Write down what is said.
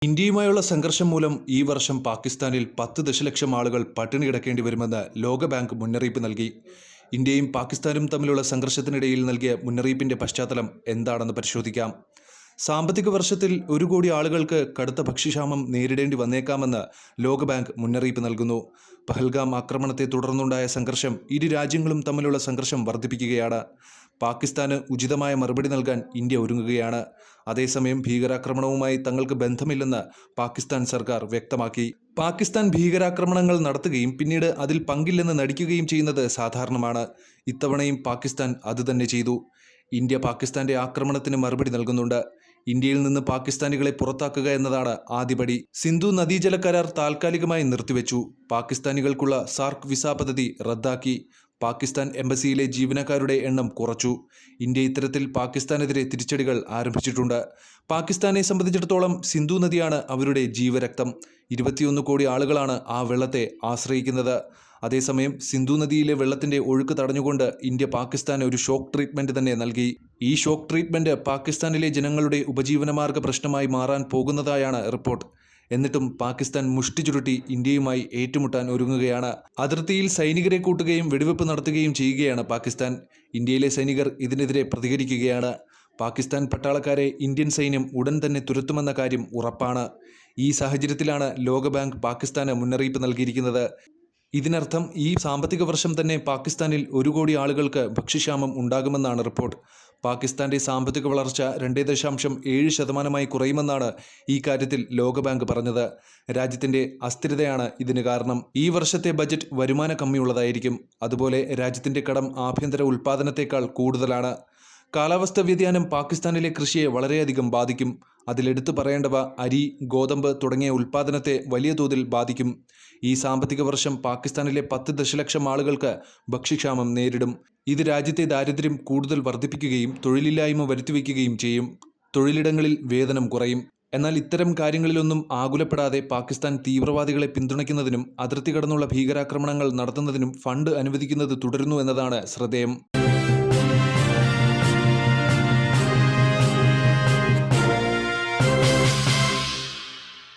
ഇന്ത്യയുമായുള്ള സംഘർഷം മൂലം ഈ വർഷം പാകിസ്ഥാനിൽ 10 ദശലക്ഷം ആളുകൾ പട്ടിണി കിടക്കേണ്ടി വരുമെന്ന് ലോകബാങ്ക് മുന്നറിയിപ്പ് നൽകി. ഇന്ത്യയും പാകിസ്ഥാനും തമ്മിലുള്ള സംഘർഷത്തിനിടയിൽ നൽകിയ മുന്നറിയിപ്പിന്റെ പശ്ചാത്തലം എന്താണെന്ന് പരിശോധിക്കാം. സാമ്പത്തിക വർഷത്തിൽ 1 കോടി ആളുകൾക്ക് കടുത്ത ഭക്ഷ്യക്ഷാമം നേരിടേണ്ടി വന്നേക്കാമെന്ന് ലോകബാങ്ക് മുന്നറിയിപ്പ് നൽകുന്നു. പഹൽഗാം ആക്രമണത്തെ തുടർന്നുണ്ടായ സംഘർഷം ഇരു രാജ്യങ്ങളും തമ്മിലുള്ള സംഘർഷം വർദ്ധിപ്പിക്കുകയാണ്. പാകിസ്ഥാന് ഉചിതമായ മറുപടി നൽകാൻ ഇന്ത്യ ഒരുങ്ങുകയാണ്. അതേസമയം ഭീകരാക്രമണവുമായി തങ്ങൾക്ക് ബന്ധമില്ലെന്ന് പാകിസ്ഥാൻ സർക്കാർ വ്യക്തമാക്കി. പാകിസ്ഥാൻ ഭീകരാക്രമണങ്ങൾ നടത്തുകയും പിന്നീട് അതിൽ പങ്കില്ലെന്ന് നടിക്കുകയും ചെയ്യുന്നത് സാധാരണമാണ്. ഇത്തവണയും പാകിസ്ഥാൻ അതുതന്നെ ചെയ്തു. ഇന്ത്യ പാകിസ്ഥാന്റെ ആക്രമണത്തിന് മറുപടി നൽകുന്നുണ്ട്. ഇന്ത്യയിൽ നിന്ന് പാകിസ്ഥാനികളെ പുറത്താക്കുക എന്നതാണ് ആദ്യപടി. സിന്ധു നദീജല കരാർ താൽക്കാലികമായി നിർത്തിവെച്ചു. പാകിസ്ഥാനികൾക്കുള്ള സാർക്ക് വിസ പദ്ധതി റദ്ദാക്കി. പാകിസ്ഥാൻ എംബസിയിലെ ജീവനക്കാരുടെ എണ്ണം കുറച്ചു. ഇന്ത്യ ഇത്തരത്തിൽ പാകിസ്ഥാനെതിരെ തിരിച്ചടികൾ ആരംഭിച്ചിട്ടുണ്ട്. പാകിസ്ഥാനെ സംബന്ധിച്ചിടത്തോളം സിന്ധു നദിയാണ് അവരുടെ ജീവരക്തം. 21 കോടി ആളുകളാണ് ആ വെള്ളത്തെ ആശ്രയിക്കുന്നത്. അതേസമയം സിന്ധു നദിയിലെ വെള്ളത്തിന്റെ ഒഴുക്ക് തടഞ്ഞുകൊണ്ട് ഇന്ത്യ പാകിസ്ഥാന് ഒരു ഷോക്ക് ട്രീറ്റ്മെന്റ് തന്നെ നൽകി. ഈ ഷോക്ക് ട്രീറ്റ്മെന്റ് പാകിസ്ഥാനിലെ ജനങ്ങളുടെ ഉപജീവനമാർഗ പ്രശ്നമായി മാറാൻ പോകുന്നതായാണ് റിപ്പോർട്ട്. എന്നിട്ടും പാകിസ്ഥാൻ മുഷ്ടി ചുരുട്ടി ഇന്ത്യയുമായി ഏറ്റുമുട്ടാൻ ഒരുങ്ങുകയാണ്. അതിർത്തിയിൽ സൈനികരെ കൂട്ടുകയും വെടിവെപ്പ് നടത്തുകയും ചെയ്യുകയാണ് പാകിസ്ഥാൻ. ഇന്ത്യയിലെ സൈനികർ ഇതിനെതിരെ പ്രതികരിക്കുകയാണ്. പാകിസ്ഥാൻ പട്ടാളക്കാരെ ഇന്ത്യൻ സൈന്യം ഉടൻ തന്നെ തുരത്തുമെന്ന കാര്യം ഉറപ്പാണ്. ഈ സാഹചര്യത്തിലാണ് ലോകബാങ്ക് പാകിസ്ഥാന് മുന്നറിയിപ്പ് നൽകിയിരിക്കുന്നത്. ഇതിനർത്ഥം ഈ സാമ്പത്തിക വർഷം തന്നെ പാകിസ്ഥാനിൽ 1 കോടി ആളുകൾക്ക് ഭക്ഷ്യക്ഷാമം ഉണ്ടാകുമെന്നാണ് റിപ്പോർട്ട്. പാകിസ്ഥാന്റെ സാമ്പത്തിക വളർച്ച 2.7% കുറയുമെന്നാണ് ഈ കാര്യത്തിൽ ലോകബാങ്ക് പറഞ്ഞത്. രാജ്യത്തിന്റെ അസ്ഥിരതയാണ് ഇതിന് കാരണം. ഈ വർഷത്തെ ബജറ്റ് വരുമാന കമ്മിയുള്ളതായിരിക്കും. അതുപോലെ രാജ്യത്തിന്റെ കടം ആഭ്യന്തര ഉൽപ്പാദനത്തേക്കാൾ കൂടുതലാണ്. കാലാവസ്ഥാ വ്യതിയാനം പാകിസ്ഥാനിലെ കൃഷിയെ വളരെയധികം ബാധിക്കും. അതിലെടുത്തു പറയേണ്ടവ അരി, ഗോതമ്പ് തുടങ്ങിയ ഉൽപ്പാദനത്തെ വലിയ തോതിൽ ബാധിക്കും. ഈ സാമ്പത്തിക വർഷം പാകിസ്ഥാനിലെ 10 ദശലക്ഷം ആളുകൾക്ക് ഭക്ഷ്യക്ഷാമം നേരിടും. ഇത് രാജ്യത്തെ ദാരിദ്ര്യം കൂടുതൽ വർദ്ധിപ്പിക്കുകയും തൊഴിലില്ലായ്മ വരുത്തിവെക്കുകയും ചെയ്യും. തൊഴിലിടങ്ങളിൽ വേതനം കുറയും. എന്നാൽ ഇത്തരം കാര്യങ്ങളിലൊന്നും ആകുലപ്പെടാതെ പാകിസ്ഥാൻ തീവ്രവാദികളെ പിന്തുണയ്ക്കുന്നതിനും അതിർത്തി കടന്നുള്ള ഭീകരാക്രമണങ്ങൾ നടത്തുന്നതിനും ഫണ്ട് അനുവദിക്കുന്നത് തുടരുന്നു എന്നതാണ് ശ്രദ്ധേയം.